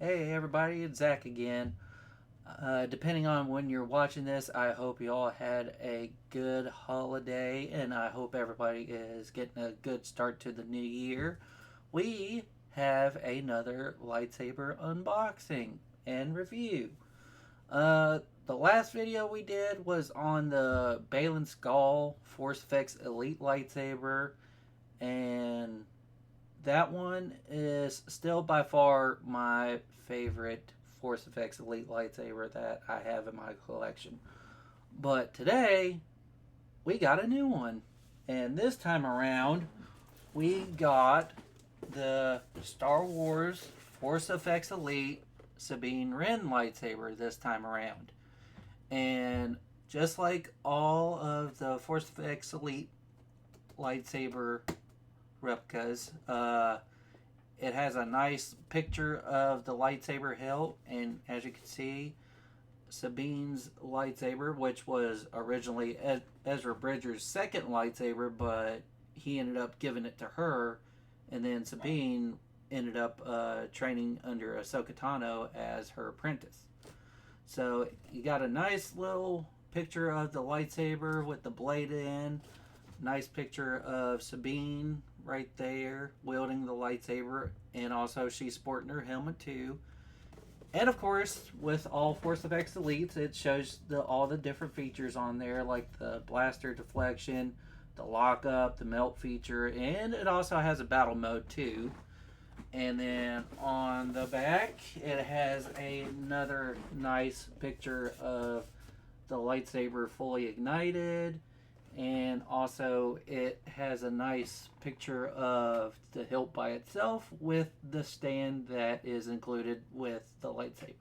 Hey everybody, it's Zach again. Depending on when you're watching this, I hope you all had a good holiday and I hope everybody is getting a good start to the new year. We have another lightsaber unboxing and review. The last video we did was on the Balin Skull Force Effects Elite lightsaber, and that one is still by far my favorite Force Effects Elite lightsaber that I have in my collection. But today, we got a new one. And this time around, we got the Star Wars Force Effects Elite Sabine Wren lightsaber this time around. And just like all of the Force Effects Elite lightsaber replicas. It has a nice picture of the lightsaber hilt, and as you can see, Sabine's lightsaber, which was originally Ezra Bridger's second lightsaber, but he ended up giving it to her, and then Sabine ended up training under Ahsoka Tano as her apprentice. So you got a nice little picture of the lightsaber with the blade in. Nice picture of Sabine right there wielding the lightsaber, and also she's sporting her helmet too. And of course, with all Force Effects Elites, it shows all the different features on there, like the blaster deflection, the lockup, the melt feature, and it also has a battle mode too. And then on the back, it has another nice picture of the lightsaber fully ignited. And also it has a nice picture of the hilt by itself with the stand that is included with the lightsaber.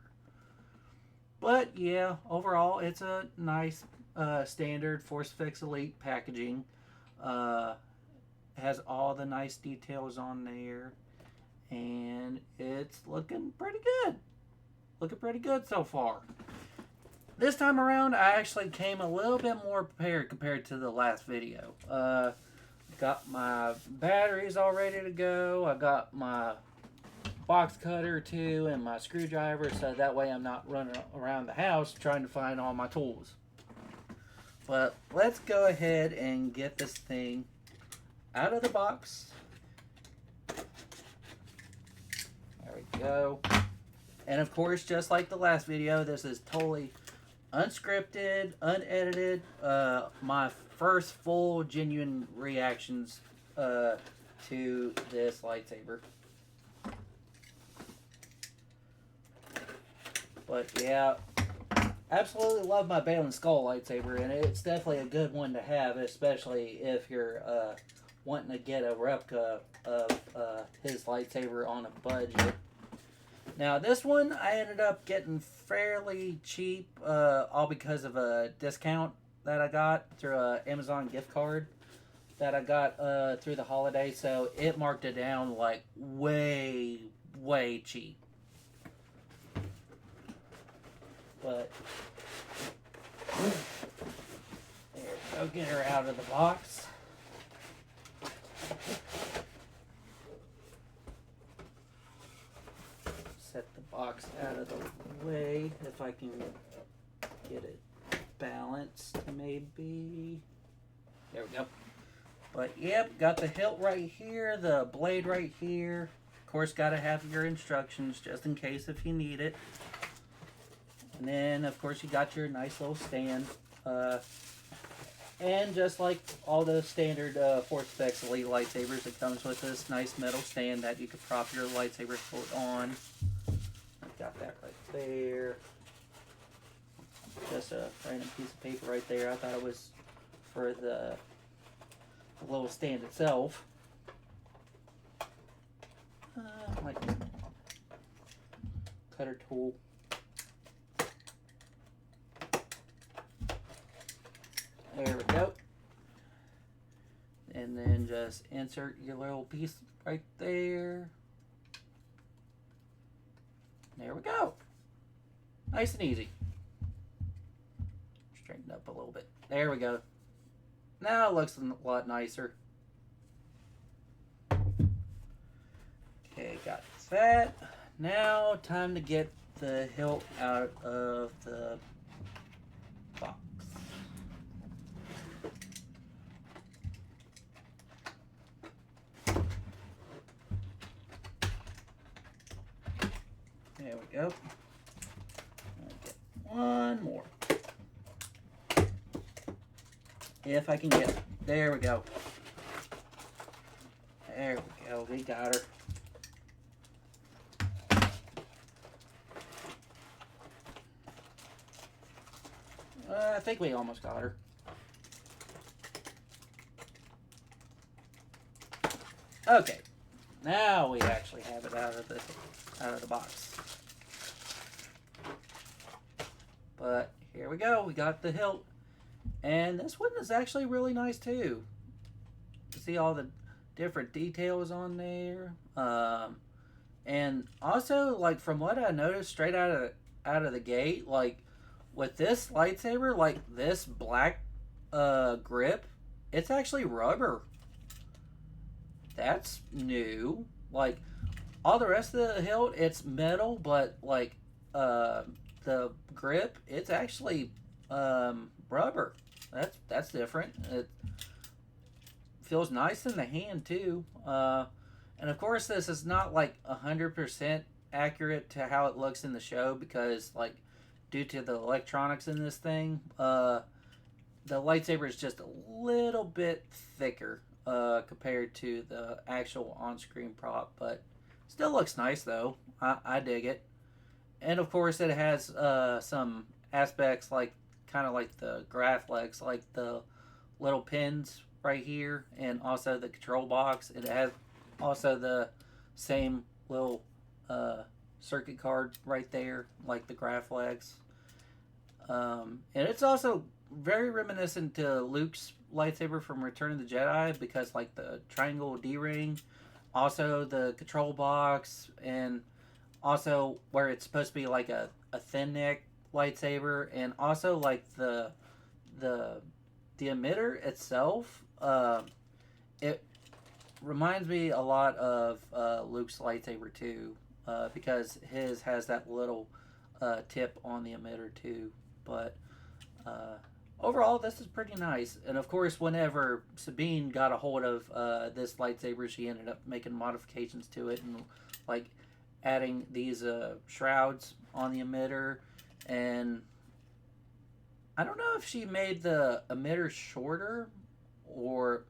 But yeah, overall it's a nice standard Force Fix Elite packaging. Has all the nice details on there, and it's looking pretty good. Looking pretty good so far. This time around, I actually came a little bit more prepared compared to the last video. Got my batteries all ready to go. I got my box cutter too and my screwdriver, so that way I'm not running around the house trying to find all my tools. But let's go ahead and get this thing out of the box. There we go. And of course, just like the last video, this is totally unscripted, unedited. My first full genuine reactions to this lightsaber. But yeah, absolutely love my Balin Skull lightsaber, and it's definitely a good one to have, especially if you're wanting to get a replica of his lightsaber on a budget. Now this one I ended up getting fairly cheap, all because of a discount that I got through an Amazon gift card that I got through the holiday, so it marked it down like way cheap. But there, go get her out of the box. Set the box out of the way if I can get it balanced, maybe. There we go. But yep, got the hilt right here, the blade right here. Of course, got to have your instructions just in case if you need it. And then, of course, you got your nice little stand. And just like all the standard Force Effects Elite lightsabers, it comes with this nice metal stand that you can prop your lightsaber hilt on. Got that right there. Just a random piece of paper right there. I thought it was for the little stand itself. Like cutter tool. There we go. And then just insert your little piece right there. There we go. Nice and easy. Straighten up a little bit. There we go. Now it looks a lot nicer. Okay, got that. now time to get the hilt out of the box. There we go. I'll get one more. If I can get it. There we go. There we go. We got her. I think we almost got her. Okay. Now we actually have it out of the box. But here we go. We got the hilt. And this one is actually really nice too. You see all the different details on there. And also, like, from what I noticed straight out of the gate, like, with this lightsaber, like this black grip, it's actually rubber. That's new. Like, all the rest of the hilt, it's metal, but like the grip, it's actually rubber. That's different. It feels nice in the hand too. And of course, this is not like 100% accurate to how it looks in the show because, like, due to the electronics in this thing, the lightsaber is just a little bit thicker compared to the actual on-screen prop, but still looks nice though. I dig it. And of course, it has some aspects like kind of like the graph legs, like the little pins right here, and also the control box. It has also the same little circuit card right there, like the graph legs. And it's also very reminiscent to Luke's lightsaber from Return of the Jedi because, like, the triangle D-ring, also the control box, and also where it's supposed to be like a thin neck lightsaber, and also like the emitter itself. It reminds me a lot of Luke's lightsaber too, because his has that little tip on the emitter too. But overall, this is pretty nice. And of course, whenever Sabine got a hold of this lightsaber, she ended up making modifications to it and, like, adding these shrouds on the emitter. And I don't know if she made the emitter shorter, or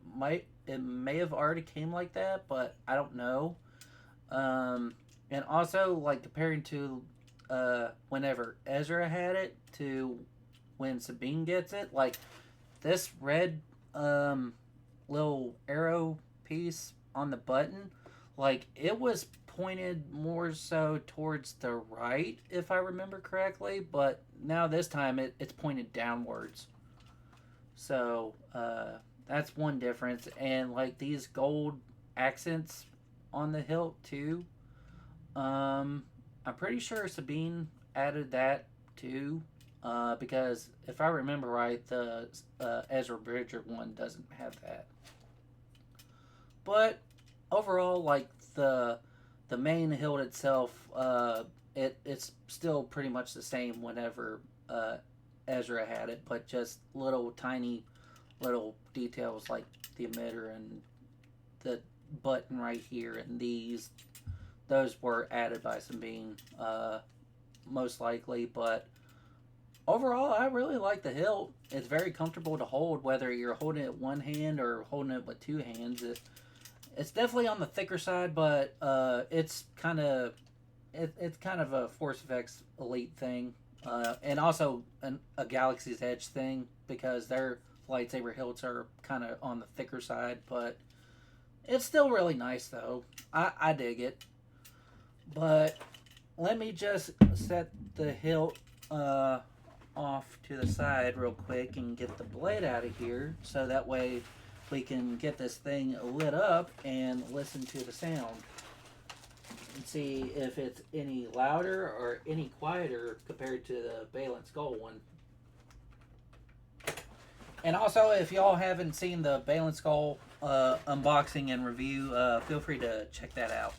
it may have already came like that, but I don't know. And also, like, comparing to whenever Ezra had it to when Sabine gets it, like, this red little arrow piece on the button, like, it was pointed more so towards the right, if I remember correctly, but now this time it's pointed downwards. So that's one difference. And, like, these gold accents on the hilt too, I'm pretty sure Sabine added that too, because if I remember right, the Ezra Bridger one doesn't have that. But overall, like, the main hilt itself, it's still pretty much the same whenever Ezra had it, but just little tiny little details like the emitter and the button right here, and those were added by Sabine, most likely. But overall, I really like the hilt. It's very comfortable to hold, whether you're holding it one hand or holding it with two hands. It's definitely on the thicker side, but it's kind of a Force Effects Elite thing, and also a Galaxy's Edge thing, because their lightsaber hilts are kind of on the thicker side. But it's still really nice though. I dig it. But let me just set the hilt off to the side real quick and get the blade out of here, so that way we can get this thing lit up and listen to the sound and see if it's any louder or any quieter compared to the Balin Skull one. And also, if y'all haven't seen the Balin Skull unboxing and review, feel free to check that out.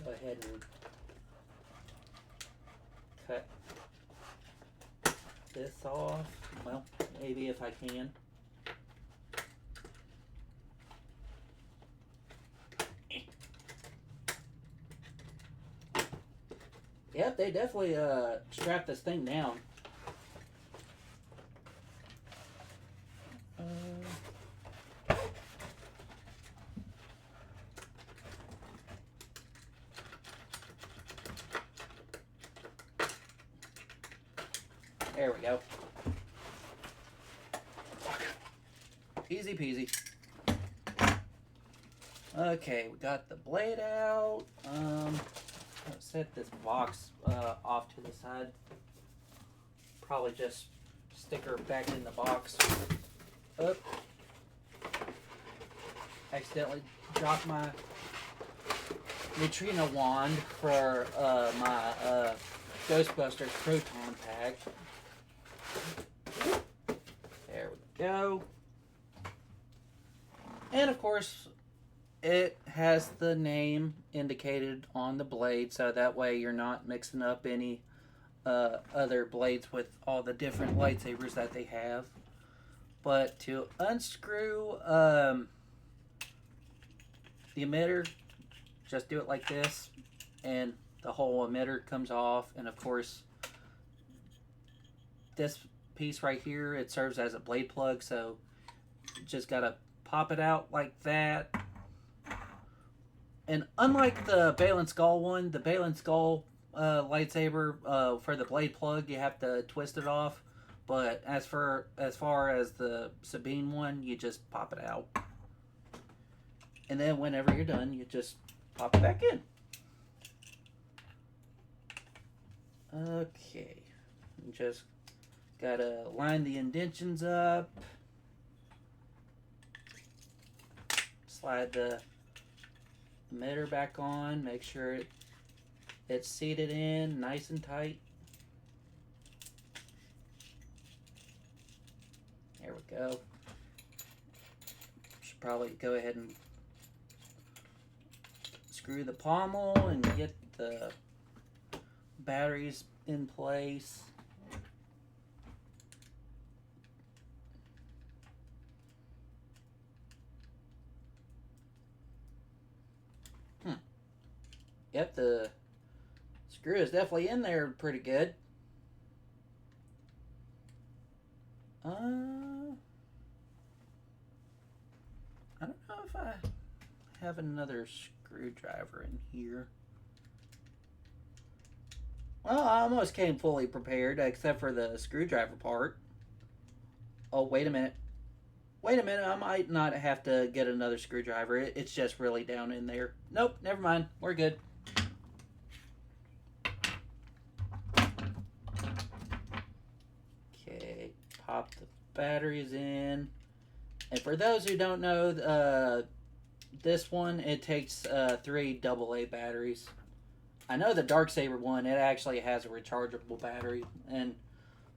Go ahead and cut this off. Well, maybe if I can. Yep, they definitely strapped this thing down. There we go. Easy peasy. Okay, we got the blade out. Let's set this box off to the side. Probably just stick her back in the box. Oop. Accidentally dropped my neutrino wand for my Ghostbusters proton pack. There we go. And of course, it has the name indicated on the blade, so that way you're not mixing up any other blades with all the different lightsabers that they have. But to unscrew the emitter, just do it like this, and the whole emitter comes off. And of course, this piece right here, it serves as a blade plug, so you just gotta pop it out like that. And unlike the Balin Skull one, the Balin Skull lightsaber, for the blade plug, you have to twist it off. But as far as the Sabine one, you just pop it out. And then whenever you're done, you just pop it back in. Okay. You just gotta line the indentions up. Slide the emitter back on. Make sure it's seated in nice and tight. There we go. Should probably go ahead and screw the pommel and get the batteries in place. Yep, the screw is definitely in there pretty good. I don't know if I have another screwdriver in here. Well, I almost came fully prepared, except for the screwdriver part. Oh, wait a minute. Wait a minute, I might not have to get another screwdriver. It's just really down in there. Nope, never mind. We're good. Okay, pop the batteries in. And for those who don't know, this one, it takes 3 AA batteries. I know the Darksaber one, it actually has a rechargeable battery. And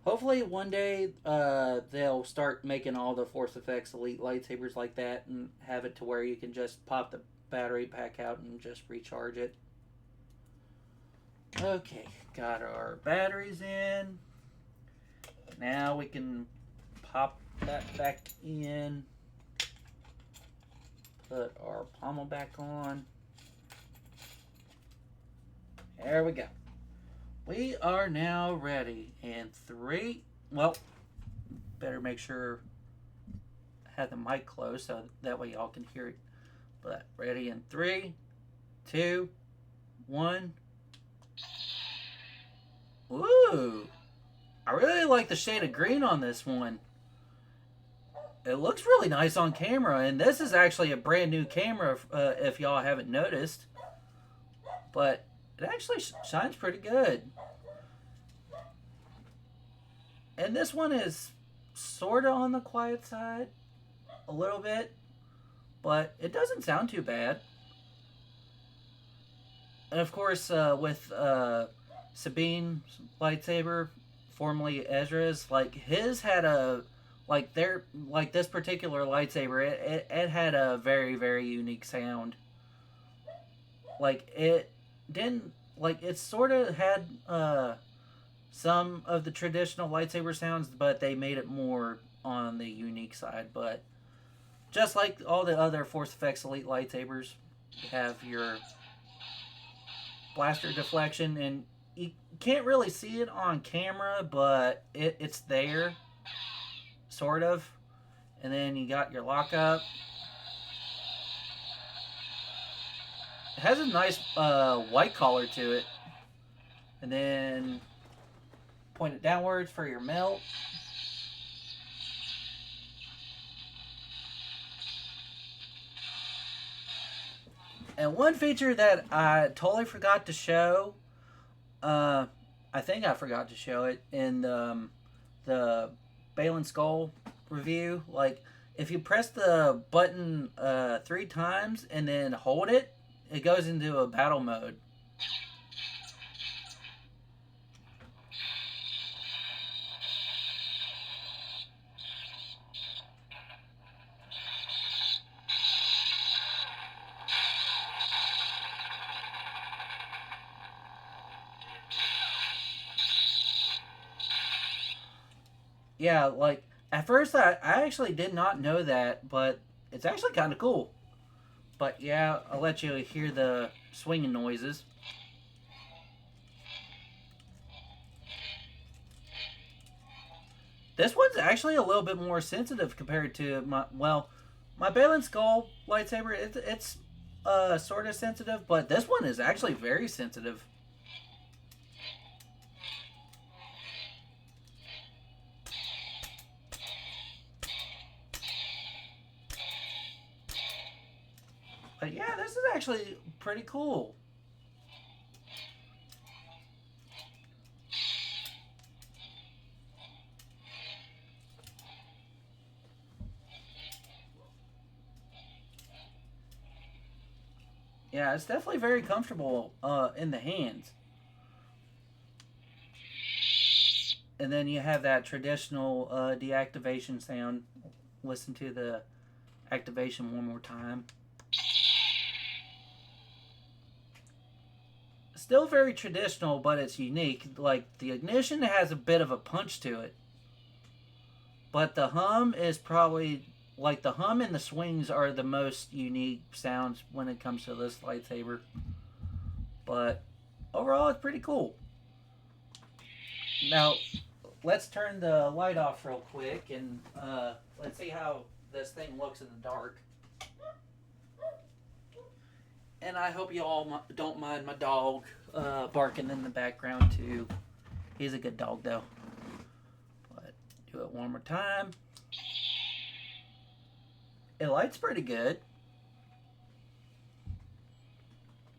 hopefully one day they'll start making all the Force Effects Elite lightsabers like that and have it to where you can just pop the battery pack out and just recharge it. Okay, got our batteries in. Now we can pop that back in. Put our pommel back on. There we go. We are now ready. And 3, well, better make sure I have the mic closed so that way y'all can hear it. But ready in 3, 2, 1. Ooh, I really like the shade of green on this one. It looks really nice on camera, and this is actually a brand new camera if y'all haven't noticed. But it actually shines pretty good. And this one is sort of on the quiet side, a little bit, but it doesn't sound too bad. And of course, with Sabine's lightsaber, formerly Ezra's, like his had a, like this particular lightsaber, it had a very, very unique sound. Like it didn't like it. Sort of had some of the traditional lightsaber sounds, but they made it more on the unique side. But just like all the other Force Effects Elite lightsabers, you have your blaster deflection, and you can't really see it on camera, but it's there, sort of. And then you got your lockup. It has a nice white collar to it. And then point it downwards for your melt. And one feature that I totally forgot to show, uh, I think I forgot to show it in the Balin Skull review. Like, if you press the button 3 times and then hold it, it goes into a battle mode. Yeah, like at first I actually did not know that, but it's actually kind of cool. But yeah, I'll let you hear the swinging noises. This one's actually a little bit more sensitive compared to my Balin Skull lightsaber. It's sort of sensitive, but this one is actually very sensitive. But yeah, this is actually pretty cool. Yeah, it's definitely very comfortable in the hands. And then you have that traditional deactivation sound. Listen to the activation one more time. Still very traditional, but it's unique. Like the ignition has a bit of a punch to it, but the hum is probably like the hum and the swings are the most unique sounds when it comes to this lightsaber. But overall, it's pretty cool. Now, let's turn the light off real quick and let's see how this thing looks in the dark. And I hope you all don't mind my dog barking in the background too. He's a good dog though. But do it one more time. It lights pretty good.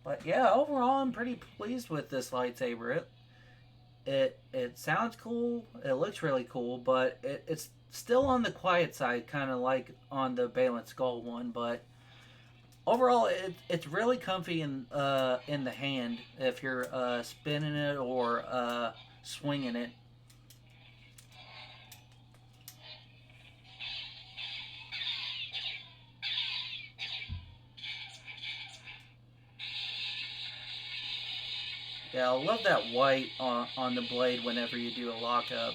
But yeah, overall I'm pretty pleased with this lightsaber. It sounds cool. It looks really cool, but it's still on the quiet side, kind of like on the Balin Skull one. But overall, it's really comfy in the hand if you're spinning it or swinging it. Yeah, I love that white on the blade whenever you do a lockup.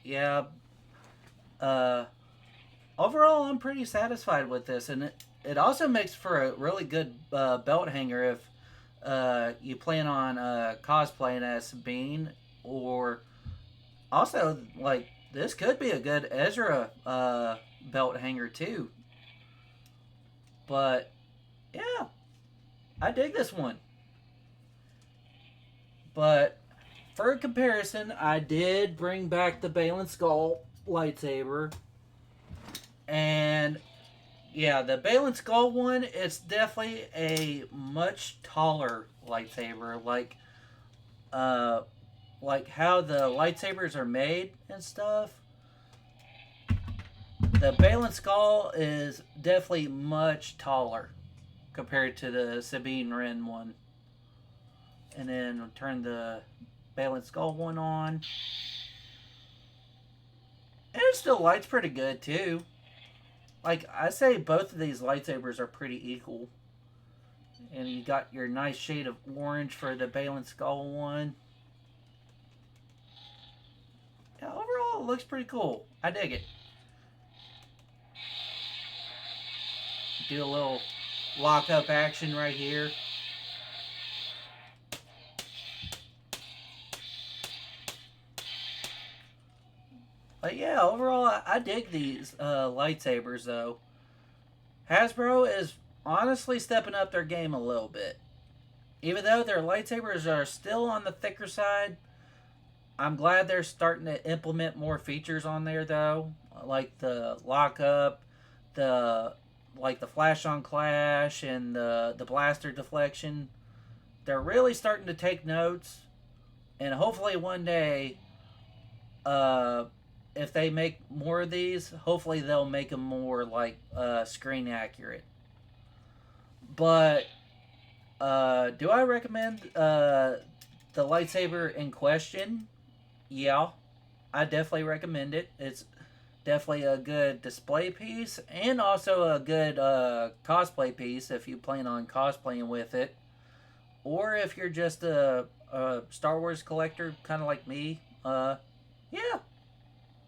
Yeah, uh, overall, I'm pretty satisfied with this, and it also makes for a really good belt hanger if you plan on cosplaying as Sabine, or also like this could be a good Ezra belt hanger too. But yeah, I dig this one. But for a comparison, I did bring back the Balin Skull lightsaber, and yeah, the Balin Skull one, it's definitely a much taller lightsaber. Uh, like how the lightsabers are made and stuff. The Balin Skull is definitely much taller compared to the Sabine Wren one. And then we'll turn the Balin Skull one on. And it still lights pretty good too. Like, I say both of these lightsabers are pretty equal. And you got your nice shade of orange for the Balin Skull one. Yeah, overall, it looks pretty cool. I dig it. Do a little lock-up action right here. But yeah, overall, I dig these lightsabers, though. Hasbro is honestly stepping up their game a little bit. Even though their lightsabers are still on the thicker side, I'm glad they're starting to implement more features on there, though. Like the lockup, the the flash on clash, and the blaster deflection. They're really starting to take notes, and hopefully one day, uh, if they make more of these, hopefully they'll make them more like screen accurate. But do I recommend the lightsaber in question? Yeah, I definitely recommend it. It's definitely a good display piece and also a good cosplay piece if you plan on cosplaying with it. Or if you're just a Star Wars collector, kind of like me, yeah,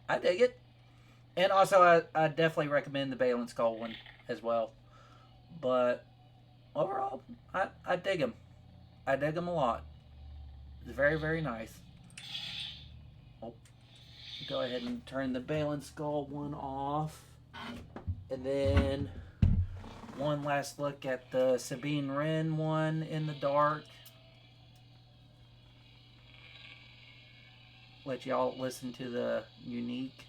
I dig it. And also, I definitely recommend the Balin Skull one as well. But overall, I dig them. I dig them a lot. It's very, very nice. Oh, go ahead and turn the Balin Skull one off. And then one last look at the Sabine Wren one in the dark. Let y'all listen to the unique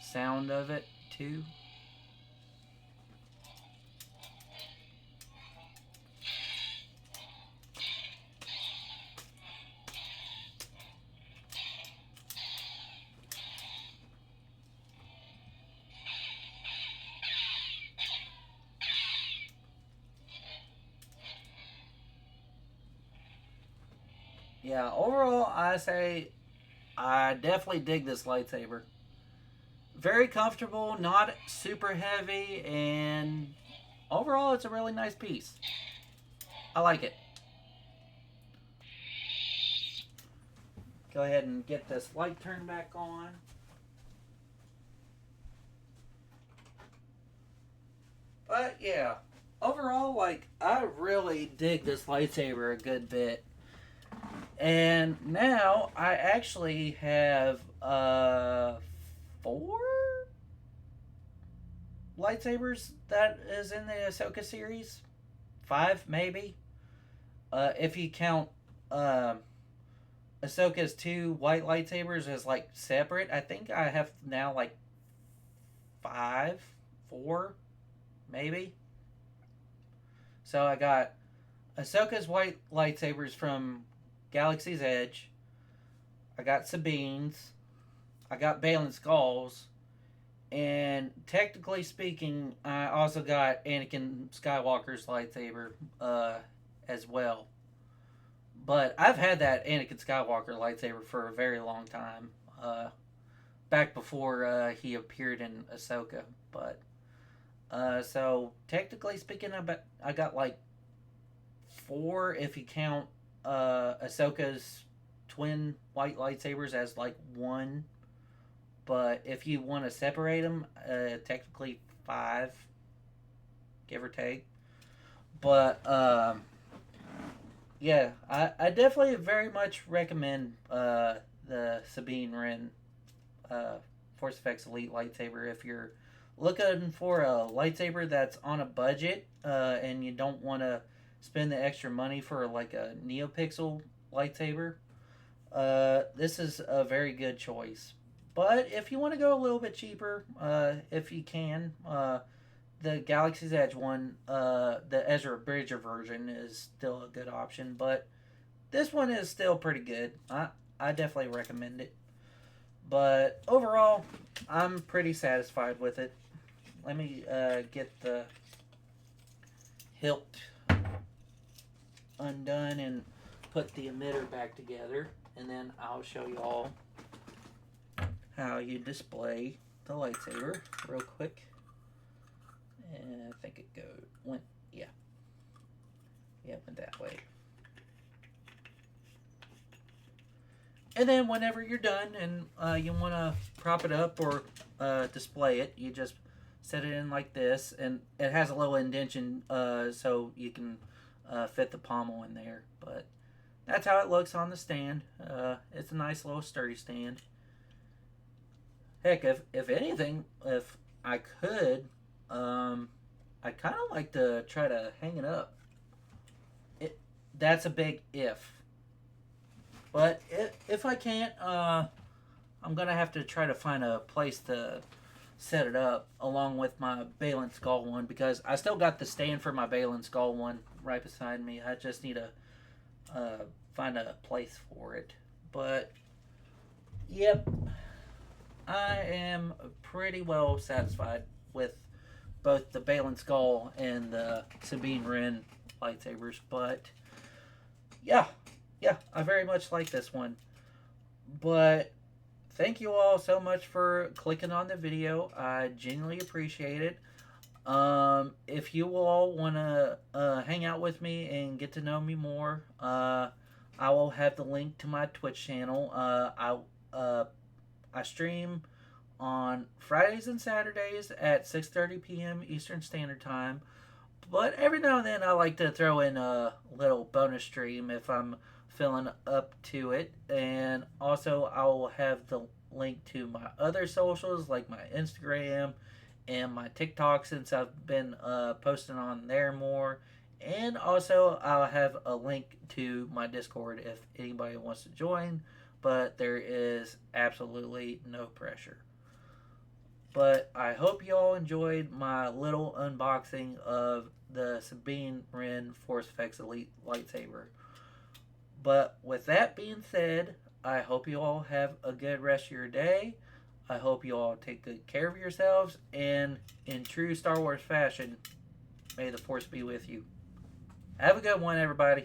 sound of it too. Yeah, overall, I say I definitely dig this lightsaber. Very comfortable, not super heavy, and overall, it's a really nice piece. I like it. Go ahead and get this light turned back on. But yeah, overall, like, I really dig this lightsaber a good bit. And now I actually have four lightsabers that is in the Ahsoka series. Five, maybe. If you count uh, Ahsoka's two white lightsabers as like separate, I think I have now like five, four, maybe. So I got Ahsoka's white lightsabers from Galaxy's Edge. I got Sabine's. I got Balin Skull's. And technically speaking, I also got Anakin Skywalker's lightsaber as well. But I've had that Anakin Skywalker lightsaber for a very long time. Back before he appeared in Ahsoka. But so technically speaking, I got like four if you count Ahsoka's twin white lightsabers as like one. But if you want to separate them, technically five, give or take. But yeah, I definitely very much recommend the Sabine Wren Force Effects Elite lightsaber if you're looking for a lightsaber that's on a budget and you don't want to spend the extra money for like a NeoPixel lightsaber. This is a very good choice. But if you want to go a little bit cheaper, if you can, the Galaxy's Edge one, the Ezra Bridger version is still a good option. But this one is still pretty good. I definitely recommend it. But overall, I'm pretty satisfied with it. Let me get the hilt undone and put the emitter back together. And then I'll show you all how you display the lightsaber real quick. And I think went, yeah. Yeah, it went that way. And then whenever you're done and you want to prop it up or display it, you just set it in like this. And it has a little indentation so you can fit the pommel in there. But that's how it looks on the stand. It's a nice little sturdy stand. Heck, if anything, if I could, I kind of like to try to hang it up. That's a big if. But if I can't, I'm gonna have to try to find a place to set it up along with my Balin Skull one, because I still got the stand for my Balin Skull one right beside me. I just need to find a place for it. But yep, I am pretty well satisfied with both the Balin Skull and the Sabine Wren lightsabers. But yeah, I very much like this one. But thank you all so much for clicking on the video. I genuinely appreciate it. If you all want to hang out with me and get to know me more, I will have the link to my Twitch channel. I stream on Fridays and Saturdays at 6:30 p.m. Eastern Standard Time. But every now and then I like to throw in a little bonus stream if I'm feeling up to it. And also I will have the link to my other socials like my Instagram and my TikTok, since I've been posting on there more. And also I'll have a link to my Discord if anybody wants to join, but there is absolutely no pressure. But I hope you all enjoyed my little unboxing of the Sabine Wren Force Effects Elite lightsaber. But with that being said, I hope you all have a good rest of your day. I hope you all take good care of yourselves. And in true Star Wars fashion, may the Force be with you. Have a good one, everybody.